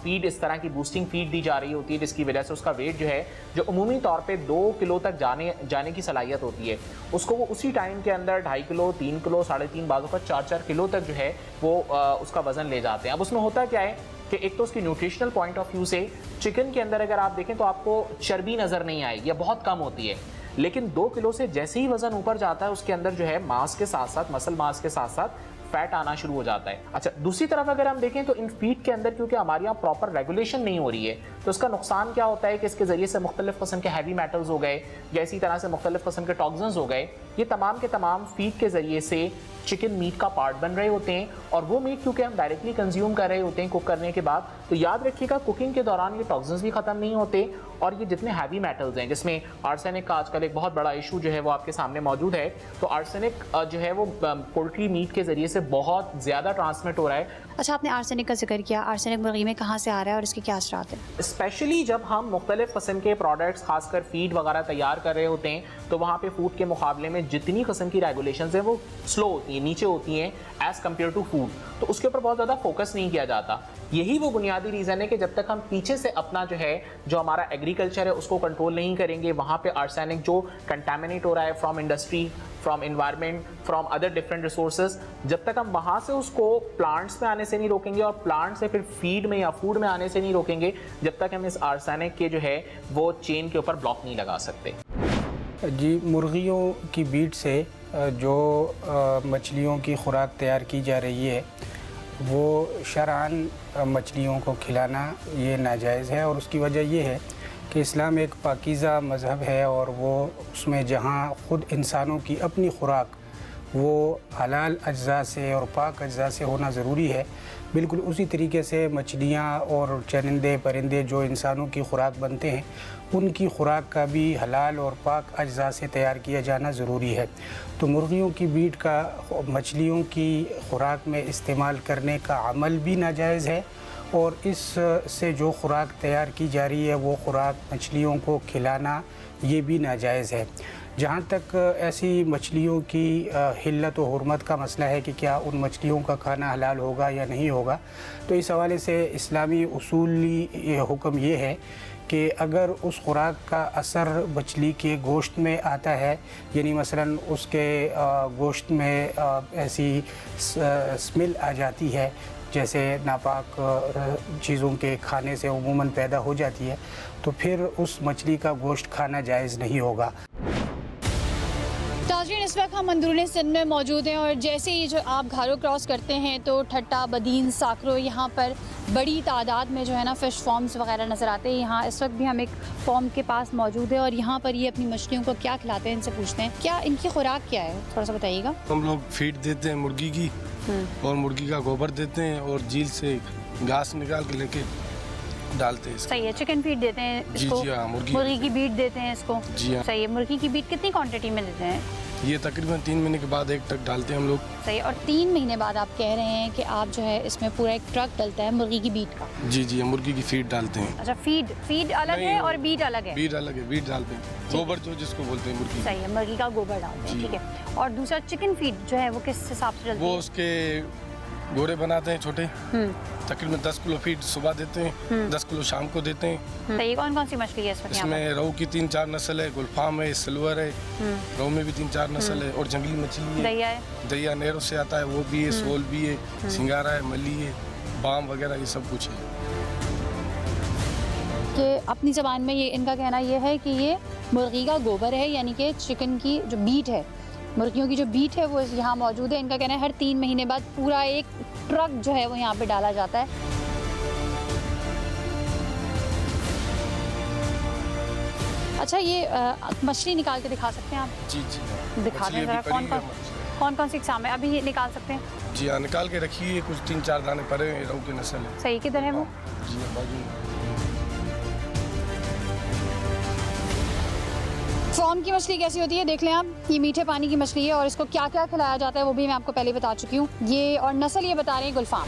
फीड, इस तरह की बूस्टिंग फीड दी जा रही होती है जिसकी वजह से उसका वेट जो है, जो अमूमी तौर पे 2 किलो तक जाने की सलाहियत होती है, उसको वो उसी टाइम के अंदर 2.5 किलो, 3 किलो, 3.5 बाजों का 4 किलो तक जो है वो उसका वज़न ले जाते हैं। अब उसमें होता क्या है कि एक तो उसकी न्यूट्रिशनल पॉइंट ऑफ व्यू से चिकन के अंदर अगर आप देखें तो आपको चर्बी नज़र नहीं आएगी या बहुत कम होती है, लेकिन 2 किलो से जैसे ही वज़न ऊपर जाता है उसके अंदर जो है मांस के साथ साथ, मसल मांस के साथ साथ फैट आना शुरू हो जाता है। अच्छा, दूसरी तरफ अगर हम देखें तो इन फीड के अंदर क्योंकि हमारे यहाँ प्रॉपर रेगुलेशन नहीं हो रही है, तो इसका नुकसान क्या होता है कि इसके ज़रिए से मुख्तलिफ़ किस्म के हैवी मेटल्स हो गए या इसी तरह से मुख्तलिफ़ किस्म के टॉक्सिन्स हो गए, ये तमाम के तमाम फीड के ज़रिए से चिकन मीट का पार्ट बन रहे होते हैं। और वो मीट क्योंकि हम डायरेक्टली कंज्यूम कर रहे होते हैं कुक करने के बाद, तो याद रखिएगा कुकिंग के दौरान ये टॉक्सिन्स भी ख़त्म नहीं होते और ये जितने हैवी मेटल्स हैं जिसमें आर्सेनिक का आजकल एक बहुत बड़ा इशू जो है वो आपके सामने मौजूद है, तो आर्सेनिक जो है वो पोल्ट्री मीट के ज़रिए से बहुत ज़्यादा ट्रांसमिट हो रहा है। अच्छा, आपने आर्सेनिक का जिक्र किया, आर्सेनिक मुर्गी में कहाँ से आ रहा है और इसके क्या असरात हैं? स्पेशली जब हम मुख्तलिफ किस्म के प्रोडक्ट्स खासकर फीड वगैरह तैयार कर रहे होते हैं तो वहाँ पे फूड के मुकाबले में जितनी किस्म की रेगुलेशंस हैं वो स्लो होती हैं, नीचे होती हैं एज़ कम्पेयर टू फूड, तो उसके ऊपर बहुत ज़्यादा फोकस नहीं किया जाता। यही वो बुनियादी रीज़न है कि जब तक हम पीछे से अपना जो हमारा एग्रीकल्चर है उसको कंट्रोल नहीं करेंगे, वहाँ पे आर्सेनिक जो कंटामिनेट हो रहा है from industry, from environment, from other different resources, जब तक हम वहाँ से उसको प्लांट्स में आने से नहीं रोकेंगे और प्लांट से फिर फीड में या फूड में आने से नहीं रोकेंगे, जब तक हम इस आर्सेनिक के जो है वो चेन के ऊपर ब्लॉक नहीं लगा सकते। जी, मुर्गियों की बीट से जो मछलियों की खुराक तैयार की जा रही है वो शरअन मछलियों को खिलाना ये नाजायज़ है, और उसकी वजह ये है कि इस्लाम एक पाकीज़ा मज़हब है और वो उसमें जहाँ ख़ुद इंसानों की अपनी खुराक वो हलाल अज्जा से और पाक अज्जा से होना ज़रूरी है, बिल्कुल उसी तरीके से मछलियाँ और चरिंदे परिंदे जो इंसानों की खुराक बनते हैं उनकी खुराक का भी हलाल और पाक अज्जा से तैयार किया जाना ज़रूरी है। तो मुर्गियों की बीट का मछलियों की खुराक में इस्तेमाल करने का अमल भी नाजायज़ है, और इस से जो खुराक तैयार की जा रही है वो खुराक मछलियों को खिलाना ये भी नाजायज़ है। जहाँ तक ऐसी मछलियों की हिल्लत व हुर्मत का मसला है कि क्या उन मछलियों का खाना हलाल होगा या नहीं होगा, तो इस हवाले से इस्लामी उसूली हुक्म ये है कि अगर उस खुराक का असर मछली के गोश्त में आता है, यानी मसलन उसके गोश्त में ऐसी स्मेल आ जाती है जैसे नापाक चीज़ों के खाने से उमूमन पैदा हो जाती है, तो फिर उस मछली का गोश्त खाना जायज़ नहीं होगा। नाज़रीन, इस वक्त हम अंदरूनी सिंध में मौजूद हैं और जैसे ही जो आप घारो क्रॉस करते हैं तो ठट्टा, बदीन, साकरो, यहाँ पर बड़ी तादाद में जो है ना फ़िश फॉर्म्स वगैरह नज़र आते हैं। यहाँ इस वक्त भी हम एक फॉर्म के पास मौजूद है और यहाँ पर ये अपनी मछलियों को क्या खिलाते हैं, इनसे पूछते हैं क्या इनकी खुराक क्या है, थोड़ा सा बताइएगा। हम लोग फीड देते हैं मुर्गी की और मुर्गी का गोबर देते हैं और झील से घास निकाल के लेके डालते हैं। सही है, चिकन फीड देते हैं इसको। जी हाँ, मुर्गी की बीट देते हैं इसको। जी हाँ, सही है। मुर्गी की बीट कितनी क्वांटिटी में देते हैं? ये तकरीबन 3 महीने के बाद एक ट्रक डालते हैं हम लोग। सही है। और 3 महीने बाद आप कह रहे हैं कि आप जो है इसमें पूरा एक ट्रक डलता है मुर्गी की बीट का? जी जी, मुर्गी की फीड डालते हैं। अच्छा, फीड अलग है और बीट अलग है? बीट अलग है, बीट डालते हैं, गोबर जो जिसको बोलते हैं मुर्गी। सही है, मुर्गी का गोबर डालते हैं, ठीक है। और दूसरा चिकन फीड जो है वो किस हिसाब से डलती है? वो उसके गोरे बनाते हैं छोटे, तकरीबन 10 किलो फीड सुबह देते हैं, 10 किलो शाम को देते हैं। तो ये कौन कौन सी मछली है इसमें? रोहू की 3-4 नस्ल है, गुलफाम है, सिल्वर है, रोहू में भी 3-4 नस्ल है, और जंगली मछली है, दैया नेहरू से आता है वो भी है, सोल भी है, सिंगारा है, मली है, बाम वगैरह, ये सब कुछ है। कि अपनी ज़बान में ये इनका कहना ये है कि ये मुर्गी का गोबर है, यानी कि चिकन की जो बीट है, मुर्गियों की जो बीट है वो यहाँ मौजूद है। इनका कहना है हर 3 महीने बाद पूरा एक ट्रक जो है वो यहाँ पे डाला जाता है। अच्छा, ये मछली निकाल के दिखा सकते हैं आप? जी जी, दिखा दें ज़रा, कौन कौन सी इकसाम है अभी ये निकाल सकते हैं? जी हाँ, निकाल के रखिए, कुछ 3-4 दाने पड़े हैं, रोहू की नस्ल है। सही, किधर है वो? जी हाँ, बाजू में। फॉर्म की मछली कैसी होती है देख लें आप। ये मीठे पानी की मछली है और इसको क्या क्या खिलाया जाता है वो भी मैं आपको पहले बता चुकी हूँ। ये और नस्ल ये बता रहे हैं गुलफाम।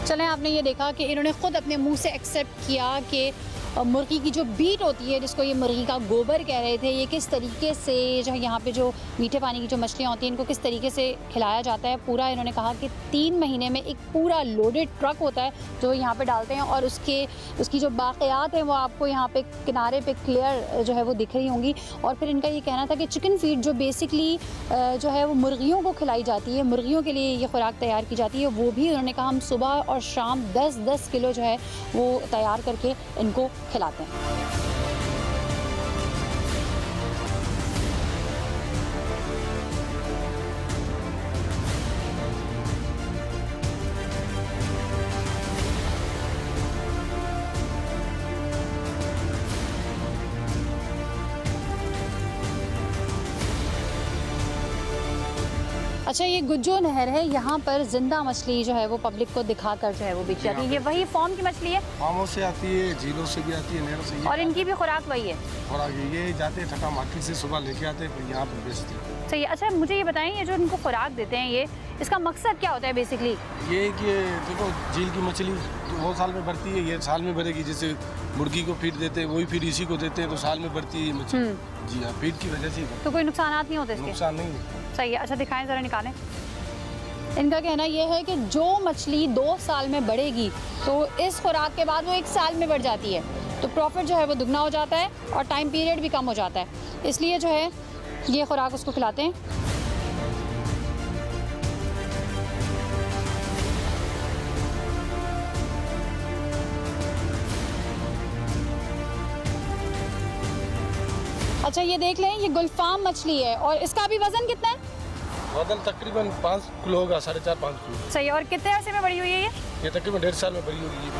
चलें, आपने ये देखा कि इन्होंने खुद अपने मुंह से एक्सेप्ट किया कि मुर्गी की जो बीट होती है, जिसको ये मुर्गी का गोबर कह रहे थे, ये किस तरीके से जो यहाँ पे जो मीठे पानी की जो मछलियाँ होती हैं इनको किस तरीके से खिलाया जाता है। पूरा इन्होंने कहा कि 3 महीने में एक पूरा लोडेड ट्रक होता है जो यहाँ पे डालते हैं और उसकी जो बाक़ियात हैं वो आपको यहाँ पे किनारे पे क्लियर जो है वो दिख रही होंगी। और फिर इनका ये कहना था कि चिकन फीड जो बेसिकली जो है वो मुर्गियों को खिलाई जाती है, मुर्गियों के लिए ये खुराक तैयार की जाती है, वो भी उन्होंने कहा हम सुबह और शाम 10-10 किलो जो है वो तैयार करके इनको खिलाते हैं। अच्छा, ये गुज्जो नहर है, यहाँ पर जिंदा मछली जो है वो पब्लिक को दिखाकर जो है वो बेची जाती है। ये वही फॉर्म की मछली है? फार्मों से आती है, झीलों से भी आती है, नहरों से। और इनकी भी खुराक वही है? खुराक ये जाते हैं ठट्टा मार्केट से, सुबह लेके आते हैं, फिर यहाँ पर बेचते हैं। सही है। अच्छा, मुझे ये बताएं, ये जो इनको खुराक देते हैं, ये इसका मकसद क्या होता है बेसिकली? ये कि देखो झील की मछली 2 साल में बढ़ती है, ये साल में बढ़ेगी। जैसे मुर्गी को फीड देते हैं, वही फीड इसी को देते हैं, तो साल में बढ़ती है ये मछली। जी हाँ, फीड की वजह से। तो कोई नुकसान नहीं होते इसके? नुकसान नहीं। सही है। अच्छा, दिखाएं ज़रा, निकालें। इनका कहना ये है कि जो मछली 2 साल में बढ़ेगी तो इस खुराक के बाद वो 1 साल में बढ़ जाती है, तो प्रॉफिट जो है वो दुगना हो जाता है और टाइम पीरियड भी कम हो जाता है। इसलिए जो है ये खुराक उसको खिलाते हैं। अच्छा, ये देख लें, ये गुलफाम मछली है और इसका भी वजन कितना है? वजन तकरीबन 5 किलो होगा, 4.5-5 किलो। सही है। और कितने अरसे में बड़ी हुई है ये तकरीबन 1.5 साल में बड़ी होगी ये।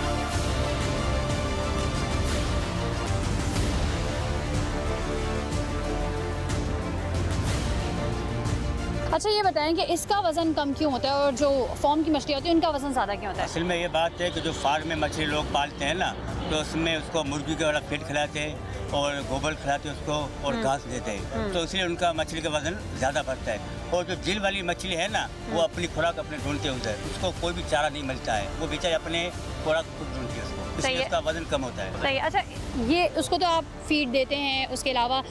अच्छा, ये बताएं कि इसका वज़न कम क्यों होता है और जो फॉर्म की मछली होती है उनका वज़न ज़्यादा क्यों होता है? असल में ये बात है कि जो फार्म में मछली लोग पालते हैं ना, तो उसमें उसको मुर्गी के वाला फीड खिलाते हैं और गोबर खिलाते हैं उसको और घास देते हैं, तो इसलिए उनका मछली का वज़न ज़्यादा बढ़ता है। और जो झील वाली मछली है ना, वो अपनी खुराक अपने ढूंढते हैं उधर, उसको कोई भी चारा नहीं मिलता है, वो बेचारे अपने खुराक खुद ढूंढती है उसको, इसलिए उसका वज़न कम होता है। सही। अच्छा, ये उसको तो आप फीड देते हैं, उसके अलावा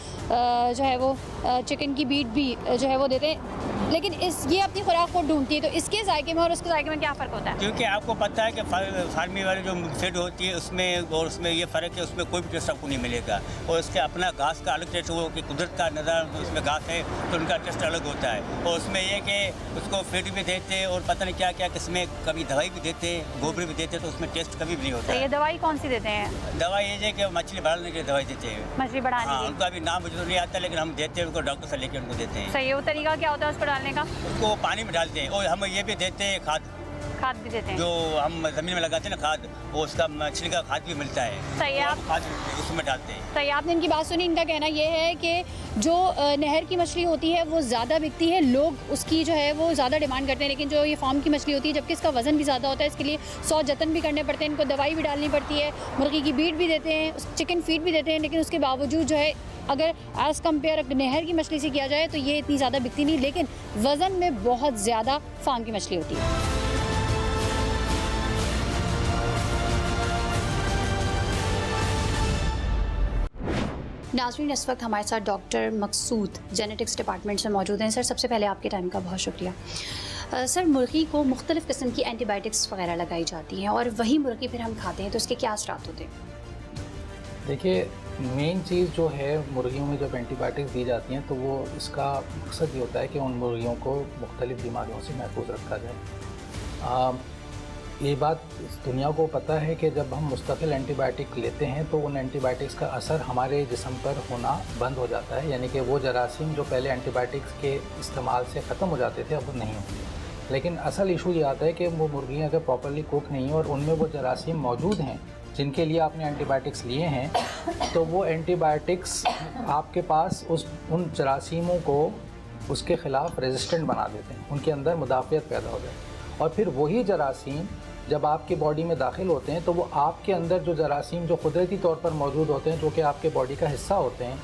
जो है वो चिकन की बीट भी जो है वो देते हैं, लेकिन ये अपनी खुराक को ढूंढती है, तो इसके जायके में और उसके जायके में क्या फ़र्क होता है? क्योंकि आपको पता है कि फार्मी वाली जो फीड होती है उसमें और उसमें ये फ़र्क है, उसमें कोई भी टेस्ट आपको नहीं मिलेगा। और उसके अपना घास का अलग टेस्ट हो कि कुदरत का नज़ारा, उसमें घास है तो उनका टेस्ट अलग होता है। और उसमें ये कि उसको फीड भी देते हैं और पता नहीं क्या क्या किस्में, कभी दवाई भी देते हैं, गोबर भी देते हैं, तो उसमें टेस्ट कभी भी नहीं होता। ये दवाई कौन सी देते हैं? दवाई ये है कि मछली बढ़ाने की दवाई देते हैं। मछली बढ़ाने की? हाँ, उनका अभी नाम मुझे तो नहीं आता, लेकिन हम देते हैं उनको, डॉक्टर से लेके उनको देते हैं। सही है। वो तरीका क्या होता है उसको डालने का? उसको पानी में डालते हैं और हम ये भी देते हैं खाद भी देते हैं, जो हम ज़मीन में लगाते हैं ना खाद, वो उसका मछली का खाद भी मिलता है। सही है। आप खाद उसमें डालते हैं। सही, आपने इनकी बात सुनी। इनका कहना ये है कि जो नहर की मछली होती है वो ज़्यादा बिकती है, लोग उसकी जो है वो ज़्यादा डिमांड करते हैं, लेकिन जो ये फार्म की मछली होती है, जबकि इसका वज़न भी ज़्यादा होता है, इसके लिए 100 जतन भी करने पड़ते हैं, इनको दवाई भी डालनी पड़ती है, मुर्गी की बीट भी देते हैं, चिकन फीड भी देते हैं, लेकिन उसके बावजूद जो है अगर एज़ कम्पेयर नहर की मछली से किया जाए तो ये इतनी ज़्यादा बिकती नहीं, लेकिन वज़न में बहुत ज़्यादा फार्म की मछली होती है। नाज़रीन, इस वक्त हमारे साथ डॉक्टर मकसूद जेनेटिक्स डिपार्टमेंट से मौजूद हैं। सर, सबसे पहले आपके टाइम का बहुत शुक्रिया। सर, मुर्गी को मुख्तलिफ़ किस्म की एंटीबायोटिक्स वगैरह लगाई जाती हैं और वही मुर्गी फिर हम खाते हैं, तो इसके क्या असरात होते हैं? देखिए, मेन चीज़ जो है, मुर्गियों में जब एंटीबायोटिक्स दी जाती हैं तो वो इसका मकसद ये होता है कि उन मुर्गियों को मुख्तलिफ़ बीमारियों से महफूज रखा जाए। ये बात दुनिया को पता है कि जब हम मुस्तकिल एंटीबायोटिक लेते हैं तो उन एंटीबायोटिक्स का असर हमारे जिस्म पर होना बंद हो जाता है, यानी कि वो जरासीम जो पहले एंटीबायोटिक्स के इस्तेमाल से ख़त्म हो जाते थे अब वो नहीं होंगे। लेकिन असल इशू ये आता है कि वो मुर्गियाँ अगर प्रॉपर्ली कुक नहीं हैं और उनमें वो जरासीम मौजूद हैं जिनके लिए आपने एंटीबायोटिक्स लिए हैं, तो वो एंटीबायोटिक्स आपके पास उन जरासीमों को उसके ख़िलाफ़ रेजिस्टेंट बना देते हैं, उनके अंदर मुदाफ़ियत पैदा हो जाती है। और फिर वही जरासीम जब आपकी बॉडी में दाखिल होते हैं तो वो आपके अंदर जो जरासीम जो कुदरती तौर पर मौजूद होते हैं, जो कि आपके बॉडी का हिस्सा होते हैं,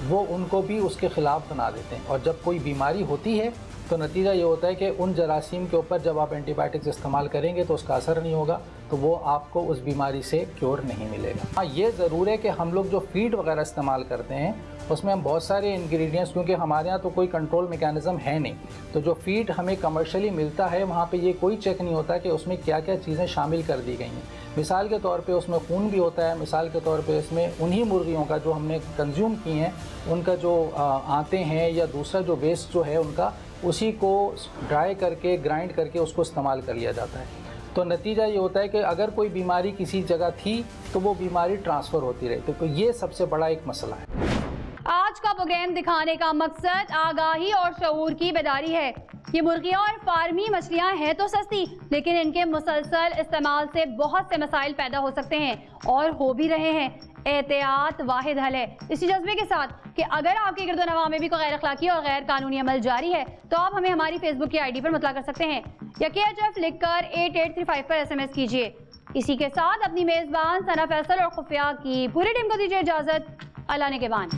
वो उनको भी उसके ख़िलाफ़ बना देते हैं। और जब कोई बीमारी होती है तो नतीजा ये होता है कि उन जरासीम के ऊपर जब आप एंटीबायोटिक्स इस्तेमाल करेंगे तो उसका असर नहीं होगा, तो वो आपको उस बीमारी से क्योर नहीं मिलेगा। हाँ, ये ज़रूर है कि हम लोग जो फीड वगैरह इस्तेमाल करते हैं उसमें हम बहुत सारे इंग्रेडिएंट्स, क्योंकि हमारे यहाँ तो कोई कंट्रोल मेकैनिज़म है नहीं, तो जो फीड हमें कमर्शियली मिलता है वहाँ पे ये कोई चेक नहीं होता कि उसमें क्या क्या चीज़ें शामिल कर दी गई हैं। मिसाल के तौर पे उसमें खून भी होता है, मिसाल के तौर पे इसमें उन्हीं मुर्गियों का जो हमने कंज्यूम की हैं उनका जो आते हैं या दूसरा जो वेस्ट जो है उनका, उसी को ड्राई करके ग्राइंड करके उसको इस्तेमाल कर लिया जाता है। तो नतीजा ये होता है कि अगर कोई बीमारी किसी जगह थी तो वो बीमारी ट्रांसफ़र होती रहती, तो ये सबसे बड़ा एक मसला है। आज का प्रोग्राम दिखाने का मकसद आगाही और शऊर की बेदारी है। ये मुर्गियां और फार्मी मछलियां हैं तो सस्ती, लेकिन इनके मुसलसल इस्तेमाल से बहुत से मसाइल पैदा हो सकते हैं और हो भी रहे हैं। एहतियात वाहिद हल है। इसी जज्बे के साथ कि अगर आपके गिरदोनवा में भी कोई गैर अखलाकी और गैर कानूनी अमल जारी है तो आप हमें हमारी फेसबुक की ID पर मुतला कर सकते हैं या KHF लिखकर 8835 पर SMS कीजिए। इसी के साथ अपनी मेजबान सना फैसल और खुफिया की पूरी टीम को दीजिए इजाजत। अल्लाह ने के बान।